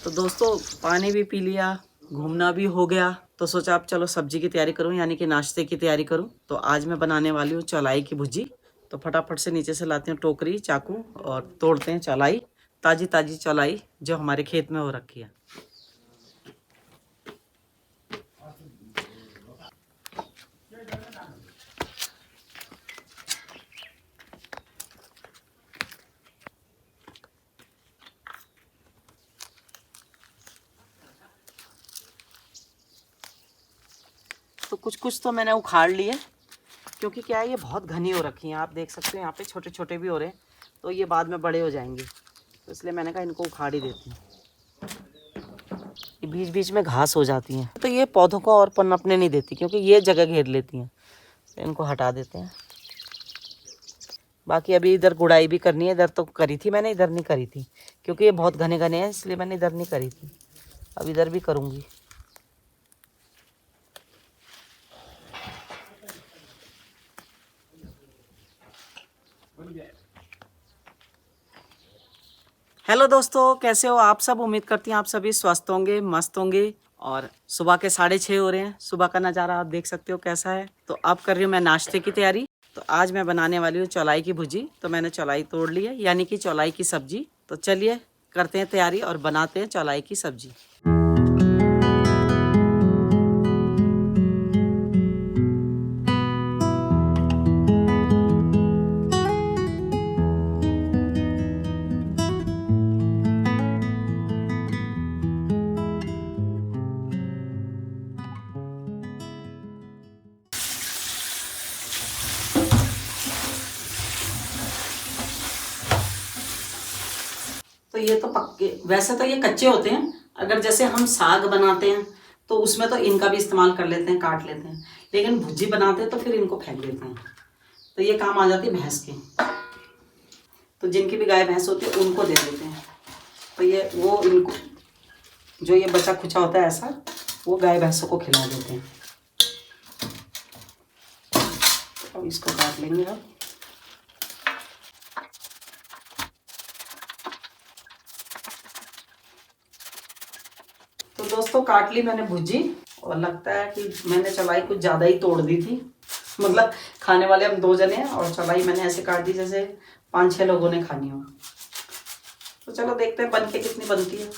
तो दोस्तों पानी भी पी लिया, घूमना भी हो गया, तो सोचा अब चलो सब्जी की तैयारी करूं, यानी कि नाश्ते की तैयारी करूं। तो आज मैं बनाने वाली हूं चौलाई की भुजी। तो फटाफट से नीचे से लाते हैं टोकरी, चाकू और तोड़ते हैं चौलाई, ताजी ताजी चौलाई जो हमारे खेत में हो रखी है। तो कुछ कुछ तो मैंने उखाड़ लिए, क्योंकि क्या है ये बहुत घनी हो रखी हैं। आप देख सकते हैं यहाँ पे छोटे छोटे भी हो रहे हैं, तो ये बाद में बड़े हो जाएंगे, तो इसलिए मैंने कहा इनको उखाड़ ही देती हूँ। ये बीच बीच में घास हो जाती हैं, तो ये पौधों को और पनपने नहीं देती, क्योंकि ये जगह घेर लेती हैं। तो इनको हटा देते हैं। बाकी अभी इधर गुड़ाई भी करनी है। इधर तो करी थी मैंने, इधर नहीं करी थी, क्योंकि ये बहुत घने घने हैं, इसलिए मैंने इधर नहीं करी थी। अब इधर भी करूँगी। हेलो दोस्तों, कैसे हो आप सब? उम्मीद करती हैं आप सभी स्वस्थ होंगे, मस्त होंगे। और सुबह के 6:30 हो रहे हैं। सुबह का नज़ारा आप देख सकते हो कैसा है। तो अब कर रही हूँ मैं नाश्ते की तैयारी। तो आज मैं बनाने वाली हूँ चौलाई की भुजी। तो मैंने चौलाई तोड़ ली है, यानी कि चौलाई की सब्जी। तो चलिए करते हैं तैयारी और बनाते हैं चौलाई की सब्जी। तो ये तो पक्के, वैसे तो ये कच्चे होते हैं। अगर जैसे हम साग बनाते हैं तो उसमें तो इनका भी इस्तेमाल कर लेते हैं, काट लेते हैं। लेकिन भुजी बनाते हैं तो फिर इनको फेंक देते हैं। तो ये काम आ जाती है भैंस की। तो जिनकी भी गाय भैंस होती है उनको दे देते हैं। तो ये वो इनको जो ये बचा खुचा होता है ऐसा, वो गाय भैंसों को खिला देते हैं। अब इसको काट लेंगे अब। तो दोस्तों काट ली मैंने भुजी, और लगता है कि मैंने चौलाई कुछ ज़्यादा ही तोड़ दी थी। मतलब खाने वाले हम 2 जने हैं, और चौलाई मैंने ऐसे काट दी जैसे 5-6 लोगों ने खानी हो। तो चलो देखते हैं बन के कितनी बनती है।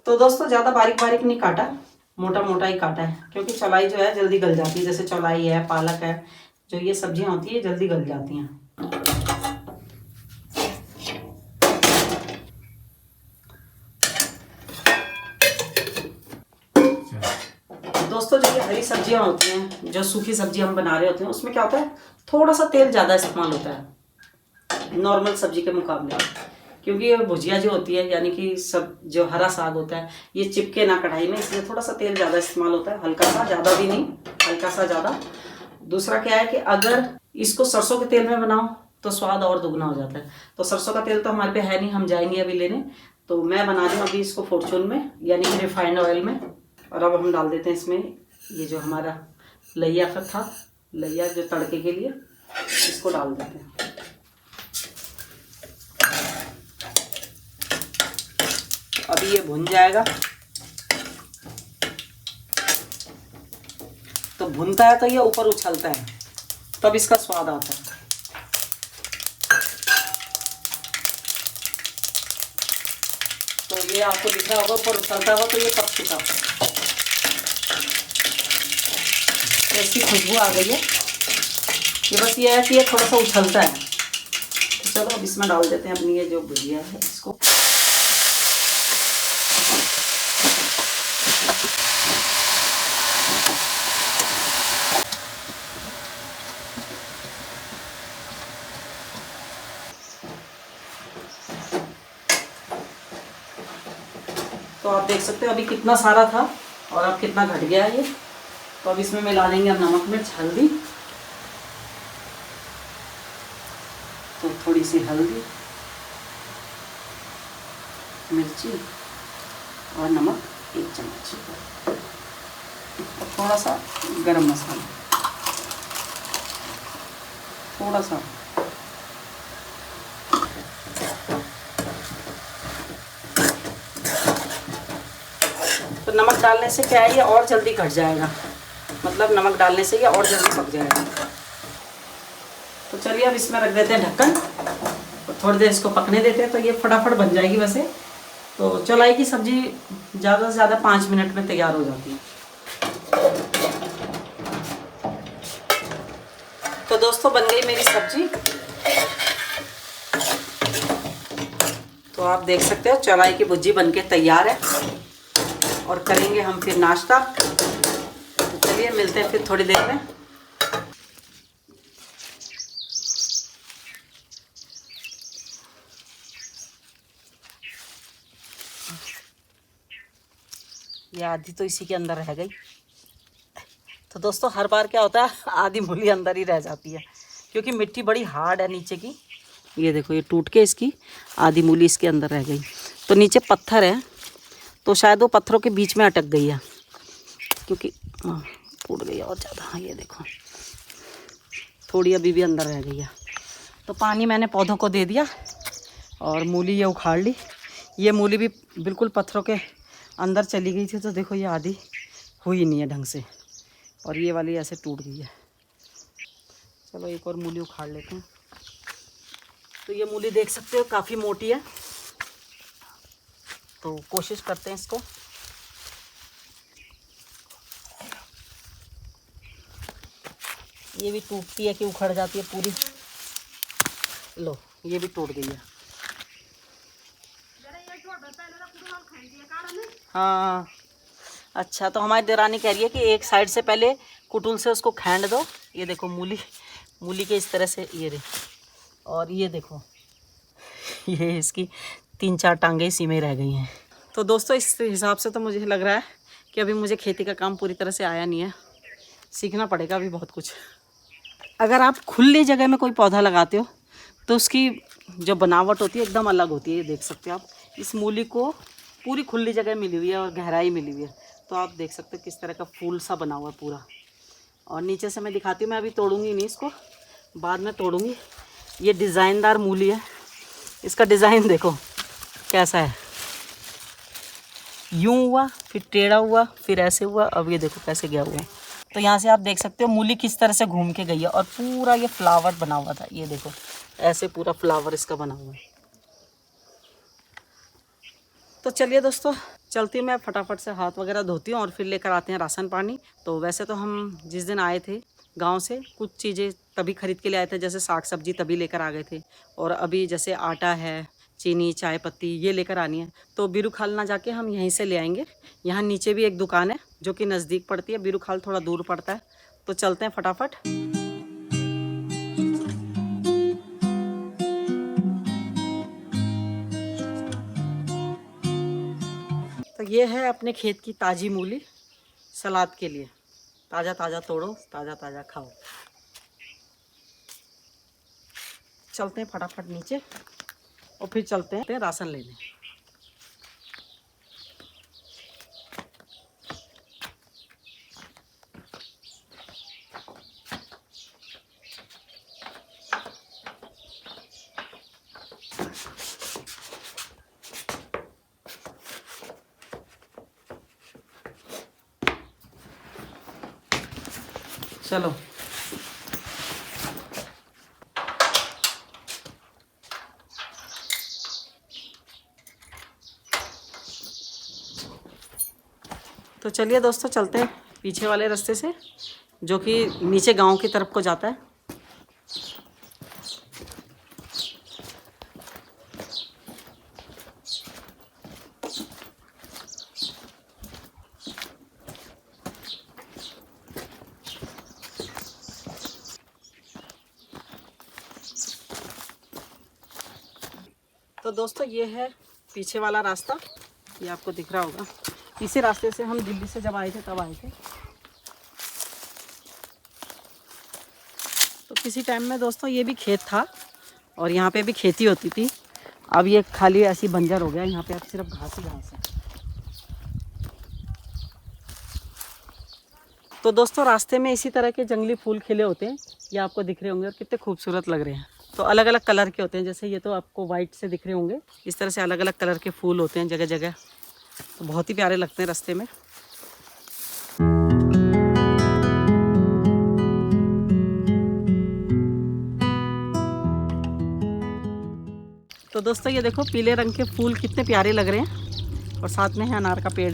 तो दोस्तों ज़्यादा बारीक बारीक नहीं काटा, मोटा मोटा ही काटा है, क्योंकि चौलाई जो है जल्दी गल जाती है। जैसे चौलाई है, पालक है, जो ये सब्जियां होती है जल्दी गल जाती हैं। दोस्तों जो ये हरी सब्जियां होती हैं, जो सूखी सब्जी हम बना रहे होते हैं, उसमें क्या होता है, थोड़ा सा तेल ज़्यादा इस्तेमाल होता है नॉर्मल सब्जी के मुकाबले। क्योंकि ये भुजिया जो होती है, यानी कि सब जो हरा साग होता है, ये चिपके ना कढ़ाई में, इसलिए थोड़ा सा तेल ज़्यादा इस्तेमाल होता है। हल्का सा, ज़्यादा भी नहीं, हल्का सा ज़्यादा। दूसरा क्या है कि अगर इसको सरसों के तेल में बनाओ तो स्वाद और दुगना हो जाता है। तो सरसों का तेल तो हमारे पे है नहीं, हम जाएंगे अभी लेने। तो मैं बना रही हूँ अभी इसको फॉर्चून में, यानी कि रिफाइंड ऑयल में। और अब हम डाल देते हैं इसमें ये जो हमारा लैया था, लैया जो तड़के के लिए, इसको डाल देते हैं। अभी ये भुन जाएगा। तो भुनता है तो ये ऊपर उछलता है, तब इसका स्वाद आता है। तो ये आपको दिख रहा होगा ऊपर उछलता होगा, तो ये पक चुका। ऐसी खुशबू आ गई है। ये बस ये है कि ये थोड़ा सा उछलता है। तो चलो अब इसमें डाल देते हैं अपनी ये जो भुजिया है इसको। तो आप देख सकते हो अभी कितना सारा था और अब कितना घट गया है ये। तो अब इसमें मिला देंगे अब नमक, मिर्च, हल्दी। तो थोड़ी सी हल्दी, मिर्ची और नमक 1 चम्मच, थोड़ा सा गरम मसाला, थोड़ा सा। तो नमक डालने से क्या है, ये और जल्दी कट जाएगा, मतलब नमक डालने से ये और जल्दी पक जाएगा। तो चलिए अब इसमें रख देते हैं ढक्कन और थोड़ी देर इसको पकने देते हैं, तो ये फटाफट बन जाएगी। वैसे तो चौलाई की सब्ज़ी ज़्यादा से ज़्यादा 5 मिनट में तैयार हो जाती है। तो दोस्तों बन गई मेरी सब्जी। तो आप देख सकते हो चौलाई की भुर्जी बनके तैयार है और करेंगे हम फिर नाश्ता। तो चलिए मिलते हैं फिर थोड़ी देर में। ये आधी तो इसी के अंदर रह गई। तो दोस्तों हर बार क्या होता है, आधी मूली अंदर ही रह जाती है क्योंकि मिट्टी बड़ी हार्ड है नीचे की। ये देखो ये टूट के इसकी आधी मूली इसके अंदर रह गई। तो नीचे पत्थर है तो शायद वो पत्थरों के बीच में अटक गई है, क्योंकि टूट गई और ज़्यादा। हाँ ये देखो थोड़ी अभी भी अंदर रह गई है। तो पानी मैंने पौधों को दे दिया और मूली ये उखाड़ ली। ये मूली भी बिल्कुल पत्थरों के अंदर चली गई थी, तो देखो ये आधी हुई नहीं है ढंग से और ये वाली ऐसे टूट गई है। चलो एक और मूली उखाड़ लेते हैं। तो ये मूली देख सकते हो काफ़ी मोटी है, तो कोशिश करते हैं इसको। ये भी टूटती है कि उखड़ जाती है पूरी। लो ये भी टूट गई है। हाँ अच्छा, तो हमारी देरानी कह रही है कि एक साइड से पहले कुटुल से उसको खैंड दो। ये देखो मूली के इस तरह से ये रही, और ये देखो ये इसकी 3-4 टांगे इसी में रह गई हैं। तो दोस्तों इस हिसाब से तो मुझे लग रहा है कि अभी मुझे खेती का काम पूरी तरह से आया नहीं है, सीखना पड़ेगा अभी बहुत कुछ। अगर आप खुली जगह में कोई पौधा लगाते हो तो उसकी जो बनावट होती है एकदम अलग होती है। ये देख सकते हो आप, इस मूली को पूरी खुली जगह मिली हुई है और गहराई मिली हुई है, तो आप देख सकते हो किस तरह का फूल सा बना हुआ है पूरा। और नीचे से मैं दिखाती हूँ, मैं अभी तोड़ूंगी नहीं इसको, बाद में तोड़ूंगी। ये डिज़ाइनदार मूली है, इसका डिज़ाइन देखो कैसा है, यूं हुआ फिर टेढ़ा हुआ फिर ऐसे हुआ, अब ये देखो कैसे गया हुआ है। तो यहाँ से आप देख सकते हो मूली किस तरह से घूम के गई है और पूरा ये फ्लावर बना हुआ था। ये देखो ऐसे पूरा फ्लावर इसका बना हुआ है। तो चलिए दोस्तों चलती हूँ, मैं फटाफट से हाथ वगैरह धोती हूँ और फिर लेकर आते हैं राशन पानी। तो वैसे तो हम जिस दिन आए थे गांव से कुछ चीज़ें तभी ख़रीद के ले आए थे, जैसे साग सब्जी तभी लेकर आ गए थे, और अभी जैसे आटा है, चीनी, चाय पत्ती ये लेकर आनी है। तो बीरू खाल ना जाके हम यहीं से ले आएंगे। यहाँ नीचे भी एक दुकान है जो कि नज़दीक पड़ती है, बीरू खाल थोड़ा दूर पड़ता है। तो चलते हैं फटाफट। तो ये है अपने खेत की ताज़ी मूली, सलाद के लिए ताज़ा ताज़ा तोड़ो, ताज़ा ताज़ा खाओ। चलते हैं फटाफट नीचे और फिर चलते हैं राशन लेने। चलो तो चलिए दोस्तों चलते हैं पीछे वाले रास्ते से जो कि नीचे गांव की तरफ को जाता है। तो दोस्तों ये है पीछे वाला रास्ता, ये आपको दिख रहा होगा। इसी रास्ते से हम दिल्ली से जब आए थे तब आए थे। तो किसी टाइम में दोस्तों ये भी खेत था और यहाँ पे भी खेती होती थी। अब ये खाली ऐसी बंजर हो गया, यहाँ पे अब सिर्फ घास ही घास है। तो दोस्तों रास्ते में इसी तरह के जंगली फूल खिले होते हैं, ये आपको दिख रहे होंगे और कितने खूबसूरत लग रहे हैं। तो अलग अलग कलर के होते हैं, जैसे ये तो आपको वाइट से दिख रहे होंगे, इस तरह से अलग अलग कलर के फूल होते हैं जगह जगह। तो बहुत ही प्यारे लगते हैं रास्ते में। तो दोस्तों ये देखो पीले रंग के फूल कितने प्यारे लग रहे हैं और साथ में है अनार का पेड़।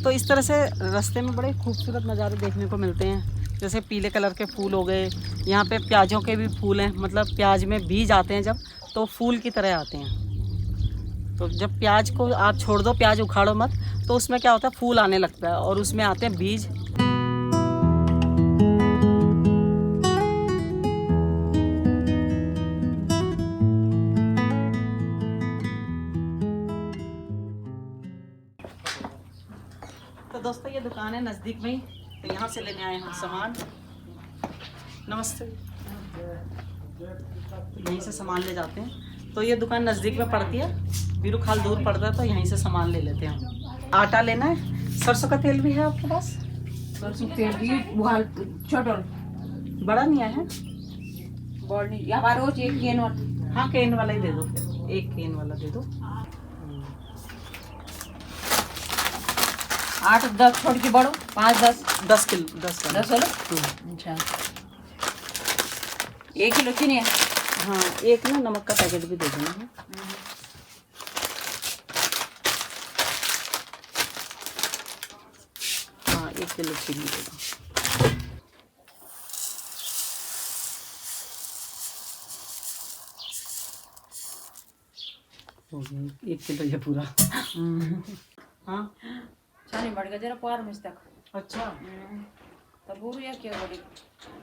तो इस तरह से रास्ते में बड़े खूबसूरत नज़ारे देखने को मिलते हैं। जैसे पीले कलर के फूल हो गए, यहाँ पे प्याज़ों के भी फूल हैं, मतलब प्याज में बीज आते हैं जब, तो फूल की तरह आते हैं। तो जब प्याज को आप छोड़ दो, प्याज उखाड़ो मत, तो उसमें क्या होता है फूल आने लगता है और उसमें आते हैं बीज। तो दोस्तों ये दुकान है नज़दीक में ही, तो यहाँ से लेने आए हम सामान। नमस्ते। यहीं से सामान ले जाते हैं। तो ये दुकान नज़दीक में पड़ती है, बीरू खाल दूर पड़ता है, तो यहीं से सामान ले लेते हैं हम। आटा लेना है, सरसों का तेल भी है आपके पास? सरसों तेल भी छोटा बड़ा नहीं आया है? बॉल नहीं, हमारे रोज एक केन वाला। हाँ केन वाला ही दे दो, फिर एक केन वाला दे दो। 8-10 छोड़ के बड़ो, 5-10 10 किलो 10 वाला। अच्छा 1 किलो चीनी है। हाँ एक ना नमक का पैकेट भी दे देना है। हाँ 1 किलो चीनी दे दो। हो गया 1 किलो ये पूरा। हाँ छानी बढ़ गया जरा पार में तक। अच्छा तब बुरु या क्या बड़ी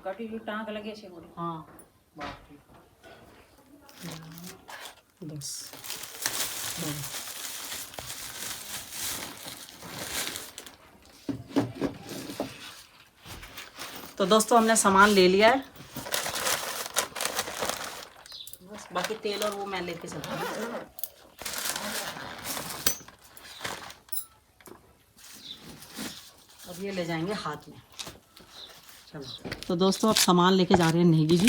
कटी हुई टांग लगे से बड़ी। हाँ बाप रे 10। तो दोस्तों हमने सामान ले लिया है, बस बाकी तेल और वो मैं लेके चलता हूँ। अब ये ले जाएंगे हाथ में। चलो तो दोस्तों अब सामान लेके जा रहे हैं नेगी जी।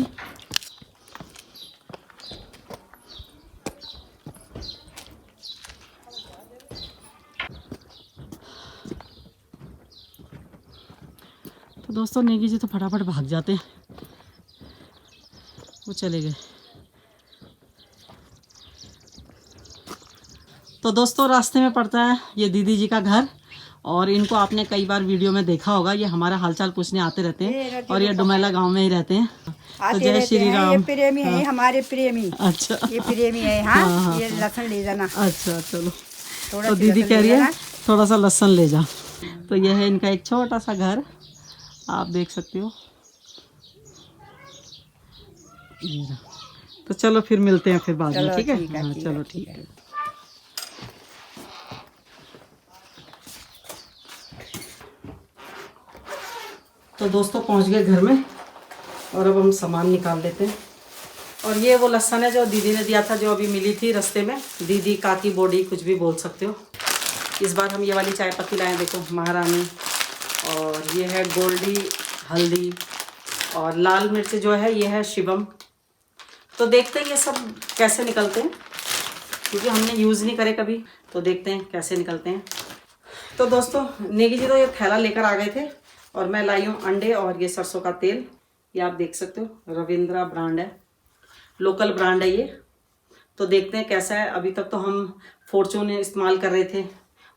तो दोस्तों नेगी जी तो फटाफट भाग जाते हैं, वो चले गए। तो दोस्तों रास्ते में पड़ता है ये दीदी जी का घर, और इनको आपने कई बार वीडियो में देखा होगा, ये हमारा हालचाल पूछने आते रहते हैं और ये डुमेला गांव में ही रहते हैं। तो जय श्री राम। ये प्रेमी है, हमारे प्रेमी। अच्छा ये प्रेमी है। हाँ, ये लहसुन ले जाना। अच्छा चलो। तो दीदी कह रही है थोड़ा सा लहसुन ले जा। तो यह है इनका एक छोटा सा घर, आप देख सकते हो। तो चलो फिर मिलते हैं फिर बाद में, ठीक है? हाँ चलो ठीक है। तो दोस्तों पहुंच गए घर में और अब हम सामान निकाल लेते हैं। और ये वो लहसुन है जो दीदी ने दिया था, जो अभी मिली थी रास्ते में। दीदी काकी बोडी कुछ भी बोल सकते हो। इस बार हम ये वाली चाय पत्ती लाए, देखो महारानी। और ये है गोल्डी हल्दी, और लाल मिर्च जो है ये है शिवम। तो देखते हैं ये सब कैसे निकलते हैं, क्योंकि हमने यूज़ नहीं करे कभी, तो देखते हैं कैसे निकलते हैं। तो दोस्तों नेगी जी तो ये थैला लेकर आ गए थे, और मैं लाई हूँ अंडे और ये सरसों का तेल। ये आप देख सकते हो रविंद्रा ब्रांड है, लोकल ब्रांड है ये। तो देखते हैं कैसा है। अभी तक तो हम फॉर्चून इस्तेमाल कर रहे थे,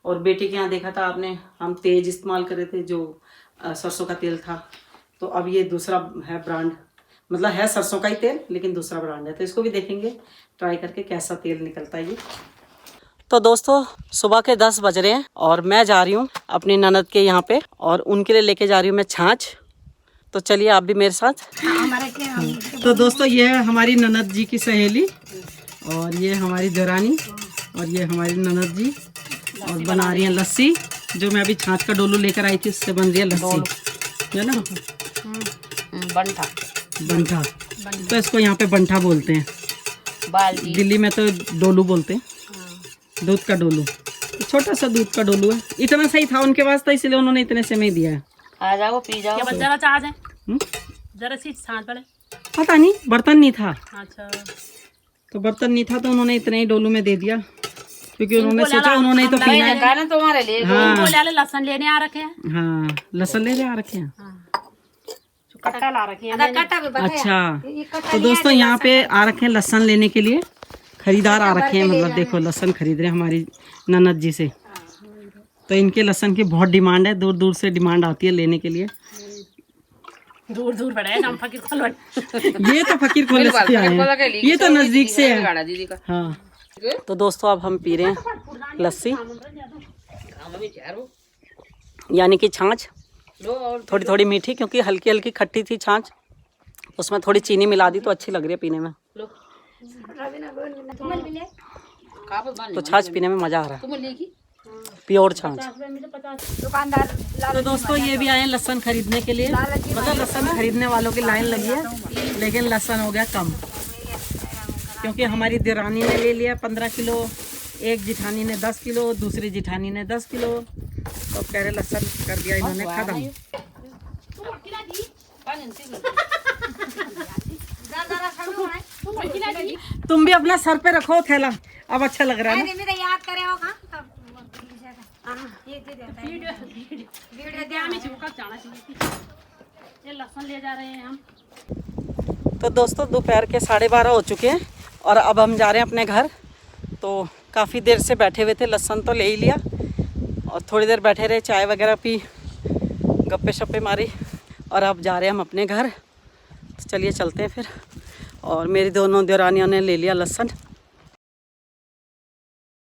और बेटे के यहाँ देखा था आपने हम तेज इस्तेमाल कर रहे थे जो सरसों का तेल था। तो अब ये दूसरा है ब्रांड, मतलब है सरसों का ही तेल लेकिन दूसरा ब्रांड है। तो इसको भी देखेंगे ट्राई करके कैसा तेल निकलता है ये। तो दोस्तों सुबह के 10 बज रहे हैं और मैं जा रही हूँ अपनी ननद के यहाँ पे, और उनके लिए लेके जा रही हूँ मैं छाछ। तो चलिए आप भी मेरे साथ। तो दोस्तों ये है हमारी ननद जी की सहेली, और ये हमारी देवरानी, और ये हमारी ननद जी, और बना रही हैं लस्सी। जो मैं अभी छाछ का डोलू लेकर आई थी, उससे बन रही है लस्सी, है ना? बंठा बंठा। तो इसको यहाँ पे बंठा बोलते हैं, बाल्टी। दिल्ली में तो डोलू बोलते हैं, दूध का डोलू। छोटा सा दूध का डोलू है। इतना सही था उनके पास, तो इसलिए उन्होंने इतने से में ही दिया है। आ जाओ पी जाओ। क्या जरा चाह जाए, जरा सी छाछ पड़े। पता नहीं बर्तन नहीं था, अच्छा तो बर्तन नहीं था तो उन्होंने इतने ही डोलू में दे दिया। क्योंकि उन्होंने सोचा उन्होंने ही तो पीना है। गाना तुम्हारे लिए इनको ले लहसुन लेने आ रखे हैं। हाँ लहसुन ले आ रखे हैं। कट्टा ला रखे हैं। अच्छा तो दोस्तों यहाँ पे आ रखे हैं लहसुन लेने के लिए, खरीदार आ रखे हैं, मतलब देखो लहसुन खरीद रहे हैं हमारी ननद जी से। तो इनके लहसुन की बहुत डिमांड है, दूर दूर से डिमांड आती है लेने के लिए। दूर दूर पड़े हम फकीर खोल ये तो फकीर खोले से आए हैं, ये तो नजदीक से है। हाँ तो दोस्तों अब हम पी रहे हैं लस्सी, यानी कि छाछ, थोड़ी थोड़ी मीठी क्योंकि हल्की हल्की खट्टी थी छाछ, उसमें थोड़ी चीनी मिला दी तो अच्छी लग रही है पीने में। तो छाछ पीने में मजा आ रहा है, प्योर छाछ। दुकानदार तो दोस्तों ये भी आए हैं लहसुन खरीदने के लिए, मतलब लहसुन खरीदने वालों की लाइन लगी है, लेकिन लहसुन हो गया कम क्योंकि हमारी देरानी ने ले लिया 15 किलो, एक जिठानी ने 10 किलो, दूसरी जिठानी ने 10 किलो। तो कह रहे लहसुन कर दिया इन्होंने खत्म। तुम भी अपना सर पे रखो थैला, अब अच्छा लग रहा है ना। याद करे होगा ये लहसुन ले जा रहे हैं हम। तो दोस्तों दोपहर के 12:30 हो चुके हैं और अब हम जा रहे हैं अपने घर। तो काफ़ी देर से बैठे हुए थे, लहसुन तो ले ही लिया और थोड़ी देर बैठे रहे, चाय वगैरह पी, गप्पे शप्पे मारी और अब जा रहे हैं हम अपने घर। तो चलिए चलते हैं फिर। और मेरी दोनों देरानियों ने ले लिया लहसुन।